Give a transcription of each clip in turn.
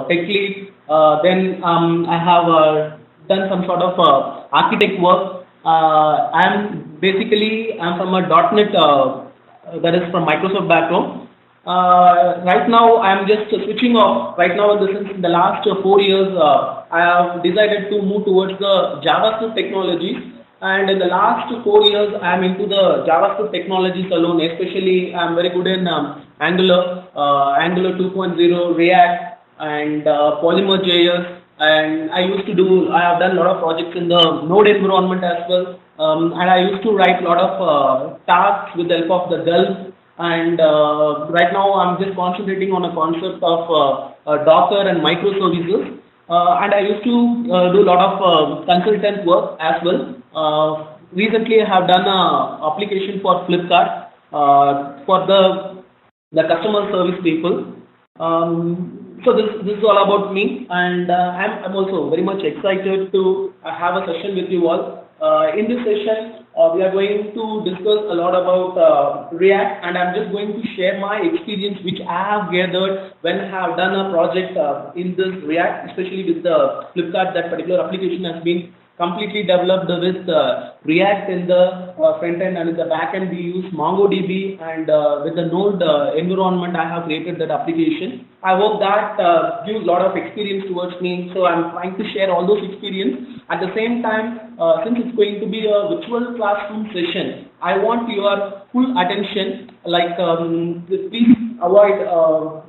tech lead. Then I have done some sort of architect work. I'm from a .NET that is from Microsoft background. Right now, I'm just switching off. Right now, this is in the last 4 years. I have decided to move towards the JavaScript technologies. And in the last 4 years, I'm into the JavaScript technologies alone. Especially, I'm very good in Angular, Angular 2.0, React, and Polymer.js. And I have done a lot of projects in the Node environment as well. And I used to write a lot of tasks with the help of the Gulp. And right now, I'm just concentrating on a concept of Docker and microservices. And I used to do a lot of consultant work as well. Recently, I have done an application for Flipkart for the customer service people. So this is all about me, and I'm also very much excited to have a session with you all. In this session, we are going to discuss a lot about React, and I'm just going to share my experience which I have gathered when I have done a project in this React, especially with the Flipkart. That particular application has been completely developed with React in the front end, and in the back end we use MongoDB, and with the Node environment I have created that application. I hope that gives a lot of experience towards me, so I'm trying to share all those experience. At the same time, since it's going to be a virtual classroom session, I want your full attention, like please avoid,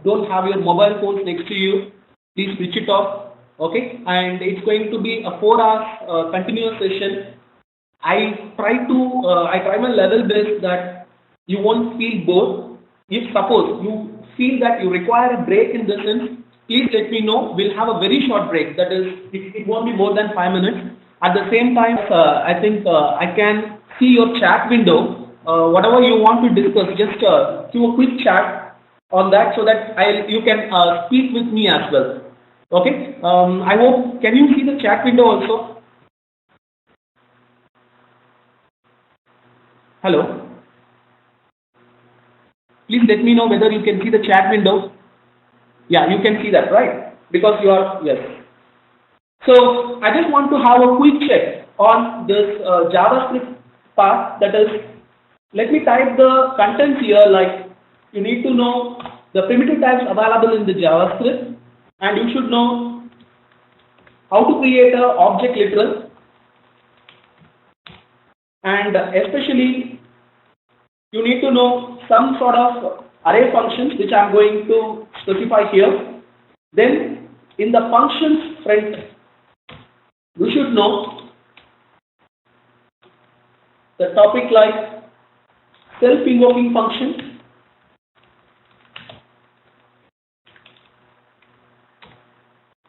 don't have your mobile phones next to you, please switch it off. Okay, and it's going to be a 4 hours continuous session. I try my level best that you won't feel bored. If suppose you feel that you require a break in this sense, please let me know. We'll have a very short break. That is, it won't be more than 5 minutes. At the same time, I think I can see your chat window. Whatever you want to discuss, just do a quick chat on that so that you can speak with me as well. Okay, I hope, can you see the chat window also? Hello? Please let me know whether you can see the chat window. Yeah, you can see that, right? Because you are, yes. So, I just want to have a quick check on this JavaScript part. That is, let me type the contents here, like you need to know the primitive types available in the JavaScript. And you should know how to create an object literal, and especially you need to know some sort of array functions which I am going to specify here. Then in the functions front, you should know the topic like self-invoking function,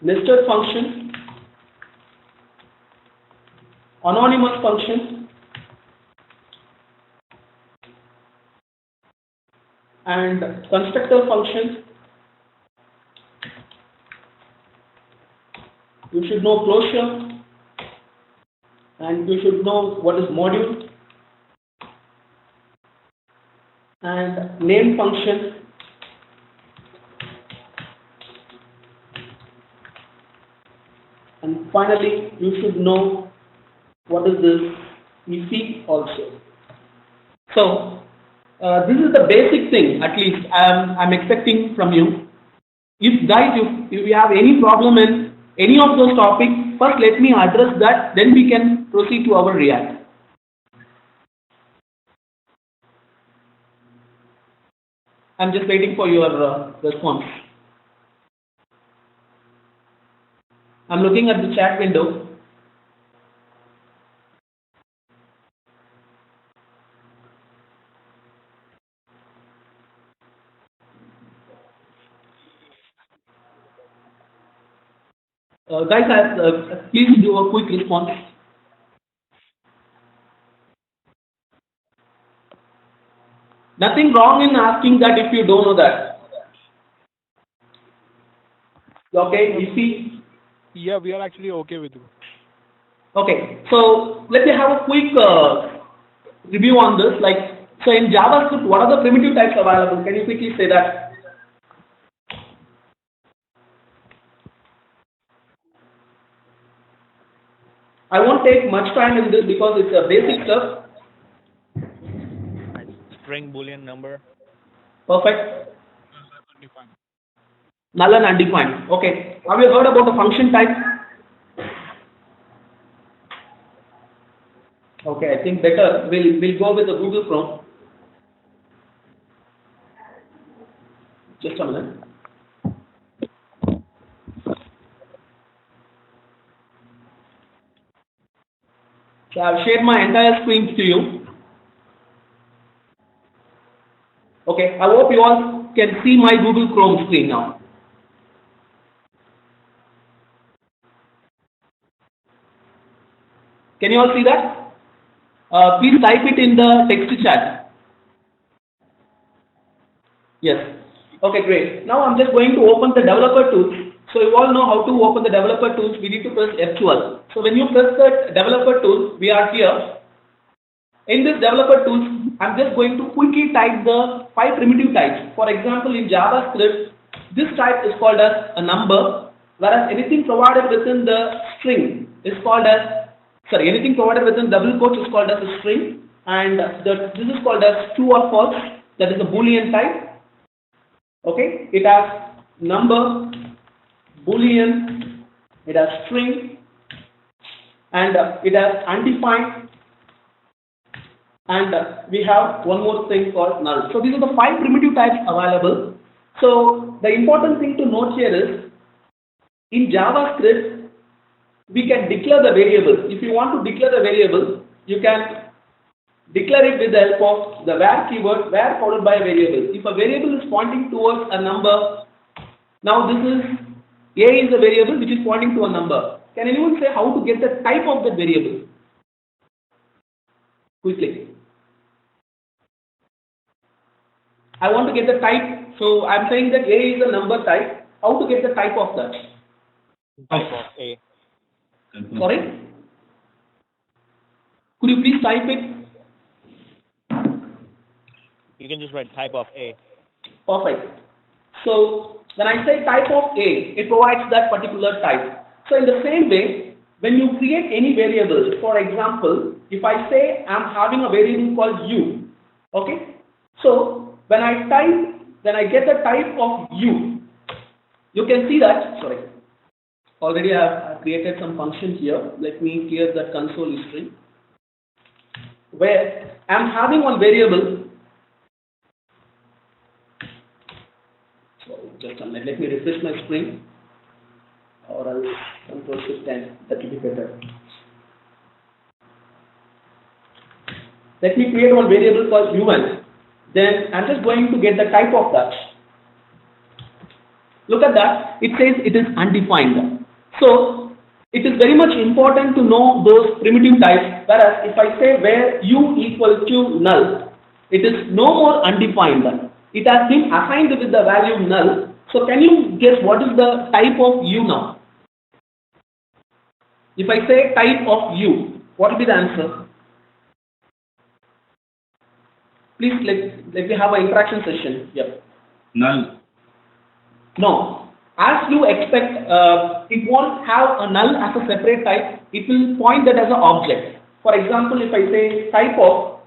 nested function, anonymous function, and constructor function. You should know closure, and you should know what is module, and name function, and finally you should know what is this if also. So this is the basic thing, at least I'm expecting from you. If guys, if you have any problem in any of those topics, first let me address that, then we can proceed to our React. I'm just waiting for your response. I'm looking at the chat window. Guys, please do a quick response. Nothing wrong in asking that if you don't know that. Okay, you see? Yeah, we are actually okay with you. Okay, so let me have a quick review on this. Like, so in JavaScript, what are the primitive types available? Can you quickly say that? I won't take much time in this because it's a basic stuff. String Boolean number. Perfect. Undefined. Null and undefined. Okay. Have you heard about the function type? Okay, I think better we'll go with the Google Chrome. Just a minute. So I've shared my entire screen to you. Okay, I hope you all can see my Google Chrome screen now. Can you all see that? Please type it in the text chat. Yes. Okay, great. Now I'm just going to open the developer tools. So you all know how to open the developer tools. We need to press F12. So when you press the developer tools, we are here. In this developer tools, I'm just going to quickly type the 5 primitive types. For example, in JavaScript, this type is called as a number, whereas anything provided within the string is called as, anything provided within double quotes is called as a string, and this is called as true or false, that is a Boolean type. Okay, it has number, Boolean, it has string, and it has undefined, and we have one more thing called null. So these are the 5 primitive types available. So the important thing to note here is, in JavaScript, we can declare the variable. If you want to declare the variable, you can declare it with the help of the var keyword, var followed by a variable. If a variable is pointing towards a number, now this is a is a variable which is pointing to a number. Can anyone say how to get the type of that variable? Quickly. I want to get the type, so I'm saying that a is a number type. How to get the type of that? Type of A. Sorry? Could you please type it? You can just write type of A. Perfect. So when I say type of A, it provides that particular type. So in the same way, when you create any variable, for example, if I say I'm having a variable called u, okay? So when I get the type of u, you can see that, already I have created some function here. Let me clear that console history, where I'm having one variable. Just a minute, let me refresh my screen, or else Control Shift 10, that will be better. Let me create one variable called un. Then I'm just going to get the type of that. Look at that, it says it is undefined. So it is very much important to know those primitive types, whereas if I say where u equal to null, it is no more undefined. It has been assigned with the value null. So can you guess what is the type of u now? If I say type of u, what will be the answer? Please let me have an interaction session. Yep. Null. No. As you expect, it won't have a null as a separate type. It will point that as an object. For example, if I say type of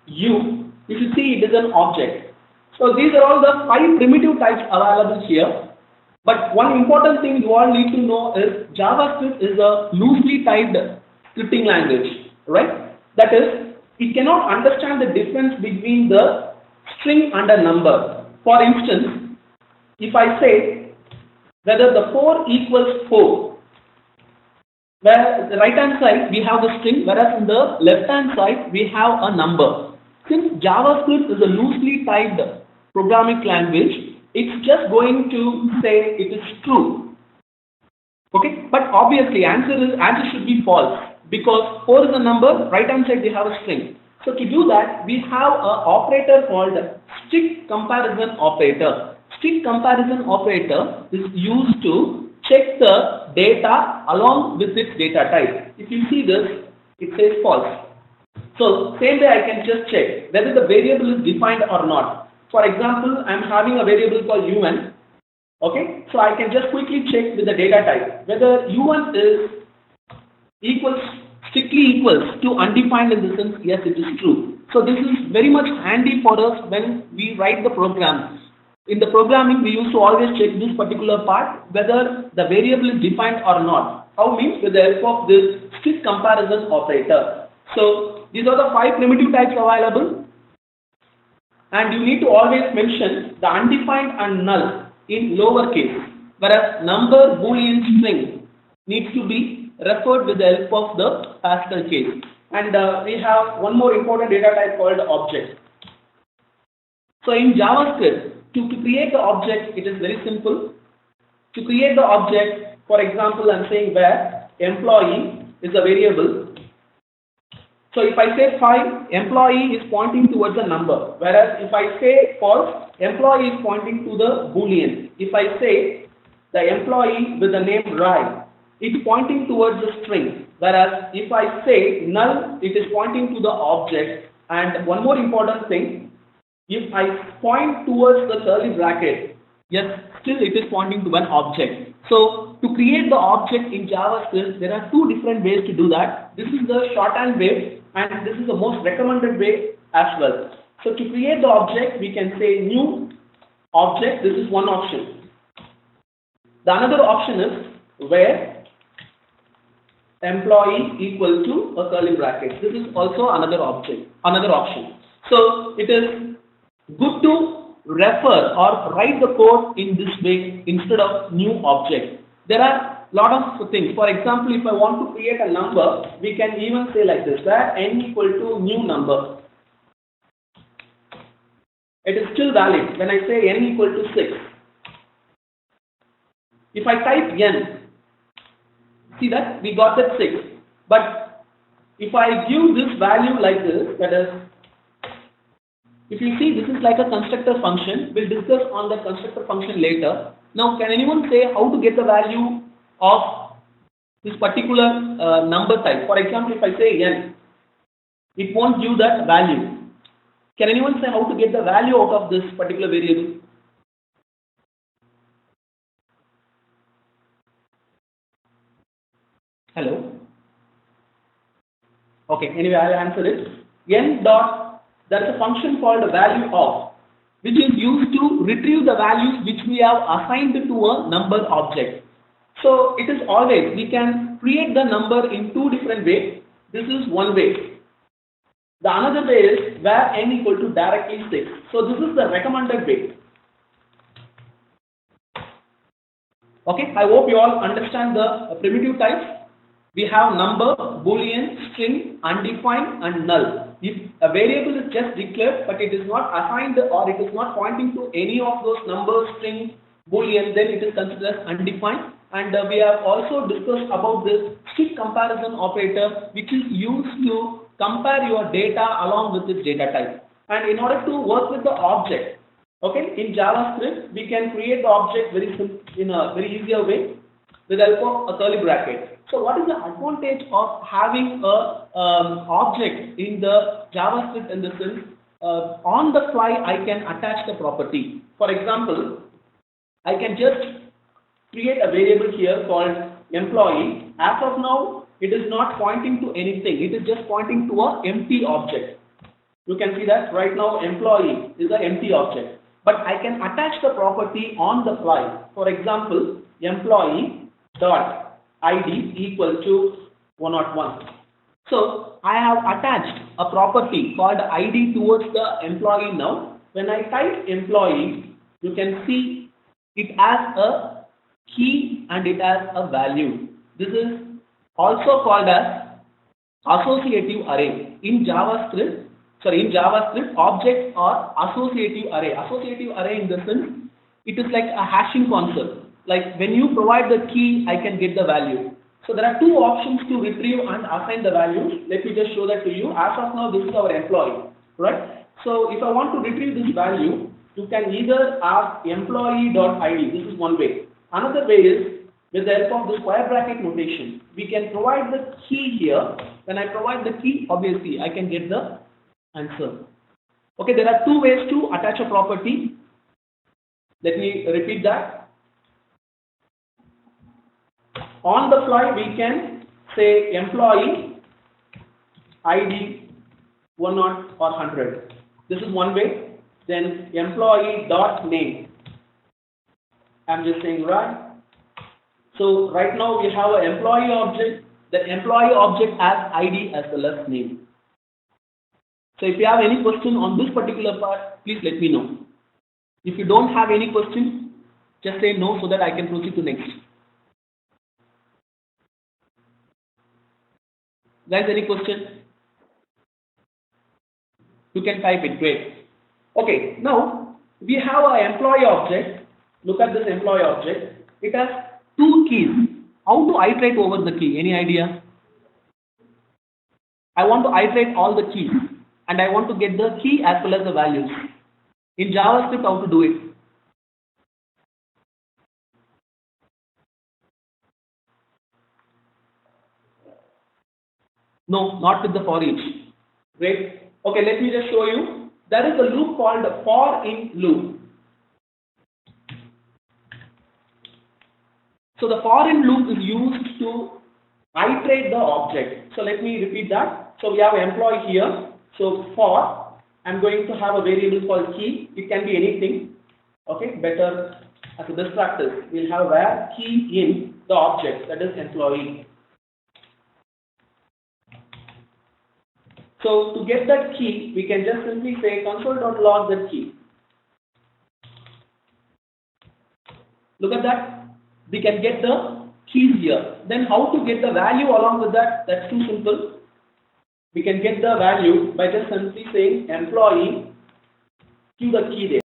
u, you should see it is an object. So these are all the 5 primitive types available here. But one important thing you all need to know is JavaScript is a loosely typed scripting language, right? That is, it cannot understand the difference between the string and a number. For instance, if I say whether the 4 equals 4, where the right hand side we have the string, whereas in the left hand side we have a number. Since JavaScript is a loosely typed programming language, it's just going to say it is true. Okay, but obviously answer should be false, because 4 is a number, right hand side we have a string. So to do that, we have an operator called strict comparison operator. Strict comparison operator is used to check the data along with its data type. If you see this, it says false. So same way I can just check whether the variable is defined or not. For example, I'm having a variable called un. Okay, so I can just quickly check with the data type whether un is equals strictly equals to undefined in the sense, yes, it is true. So this is very much handy for us when we write the program. In the programming, we used to always check this particular part, whether the variable is defined or not. How means with the help of this strict comparison operator. So these are the 5 primitive types available, and you need to always mention the undefined and null in lower case, whereas number, boolean, string needs to be referred with the help of the Pascal case. And we have one more important data type called object. So in JavaScript, to create the object, it is very simple. To create the object, for example, I'm saying where employee is a variable. So if I say 5, employee is pointing towards a number, whereas if I say false, employee is pointing to the boolean. If I say the employee with the name Rai, it's pointing towards the string, whereas if I say null, it is pointing to the object. And one more important thing, if I point towards the curly bracket, yes, still it is pointing to an object. So to create the object in JavaScript, there are 2 different ways to do that. This is the shorthand way, and this is the most recommended way as well. So to create the object, we can say new object. This is one option. The another option is where employee equal to a curly bracket. This is also another option. So it is good to refer or write the code in this way instead of new object. There are lot of things. For example, if I want to create a number, we can even say like this, where n equal to new number. It is still valid when I say n equal to 6. If I type n, see that we got that 6. But if I give this value like this, that is, if you see, this is like a constructor function. We'll discuss on the constructor function later. Now, can anyone say how to get the value of this particular number type? For example, if I say n, it won't give that value. Can anyone say how to get the value out of this particular variable? Hello? Okay, anyway, I'll answer it. N dot, there is a function called value of, which is used to retrieve the values which we have assigned to a number object. So it is always, we can create the number in 2 different ways. This is one way. The another way is where n equal to directly 6. So this is the recommended way. Okay, I hope you all understand the primitive types. We have number, boolean, string, undefined and null. If a variable is just declared but it is not assigned or it is not pointing to any of those numbers, string, boolean, then it is considered as undefined. And we have also discussed about this strict comparison operator, which is used to compare your data along with its data type. And in order to work with the object, okay, in JavaScript, we can create the object in a very easier way with the help of a curly bracket. So what is the advantage of having a object in the JavaScript in the sense, on the fly I can attach the property. For example, I can just create a variable here called employee. As of now, it is not pointing to anything. It is just pointing to an empty object. You can see that right now employee is an empty object. But I can attach the property on the fly. For example, employee dot ID equal to 101. So I have attached a property called ID towards the employee now. When I type employee, you can see it has a key and it has a value. This is also called as associative array. In JavaScript, objects are associative array. Associative array in the sense, it is like a hashing concept. Like when you provide the key, I can get the value. So there are 2 options to retrieve and assign the values. Let me just show that to you. As of now, this is our employee, right? So if I want to retrieve this value, you can either ask employee.id. This is one way. Another way is with the help of the square bracket notation. We can provide the key here. When I provide the key, obviously I can get the answer. Okay, there are 2 ways to attach a property. Let me repeat that. On the fly, we can say employee ID 10 or 100. This is one way. Then employee dot name. I'm just saying right. So right now we have an employee object. The employee object has ID as well as name. So if you have any question on this particular part, please let me know. If you don't have any question, just say no so that I can proceed to next. Guys, any question? You can type it, great. Okay, now we have an employee object. Look at this employee object. It has two keys. How to iterate over the key? Any idea? I want to iterate all the keys and I want to get the key as well as the values. In JavaScript, how to do it? No, not with the for each. Great. Okay, let me just show you. There is a loop called the for in loop. So the for in loop is used to iterate the object. So let me repeat that. So we have an employee here. So for, I'm going to have a variable called key. It can be anything. Okay, better as a best practice, we'll have where key in the object, that is employee. So to get that key, we can just simply say console.log that key. Look at that. We can get the keys here. Then how to get the value along with that? That's too simple. We can get the value by just simply saying employee to the key there.